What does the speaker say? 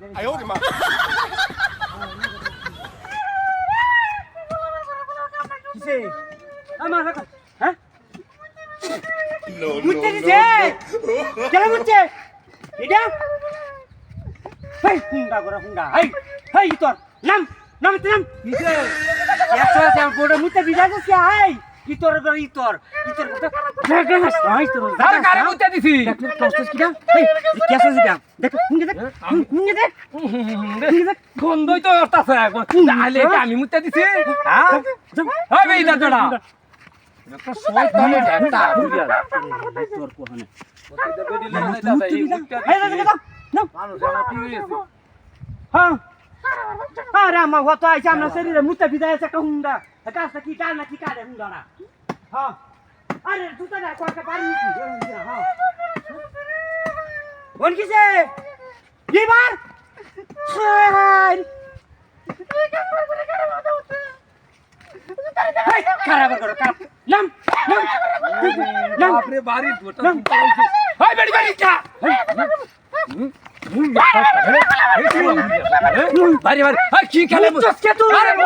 哎呦我的妈！ কিসে আমার হ্যাঁ No, মুতে দিছে কেন মুতে এটা হেই হুন্ডা করে হুন্ডা হেই হেই তোর নাম নাম নাম কিসে একশো আছে বড় মুতে বিজাছে কি হেই ইতর ইতর ইতর কথা জায়গা না হাই তোর আরে কারে মুতে দিছি দেখ কষ্ট কি না হেই কেসে দিটা দেখ হুঙ্গে দেখ হুঙ্গে দেখ গন্ধই তো আসতাছে আলে কি আমি মুতে দিছি হ্যাঁ ওই বেই দাদা একটা শয়তানের একটা বুঝিয়া তোর কোহানে হ্যাঁ আরে আমার হতো আইছে আমরা শরীরে মুতে বিদায় আছে একটা হুন্ডা গাছটা কি ডাল না কি কাটে হুন্ডাটা হ্যাঁ আরে জুতাটা কয়েকটা পারি নিছি হ্যাঁ বল কিসে এবার খারাপ করো কাপ নাম নাম নাম বাপরে বাড়ি ধোটা ওই বেড়ি বেড়ি যা বাড়ি বাড়ি কি খেলে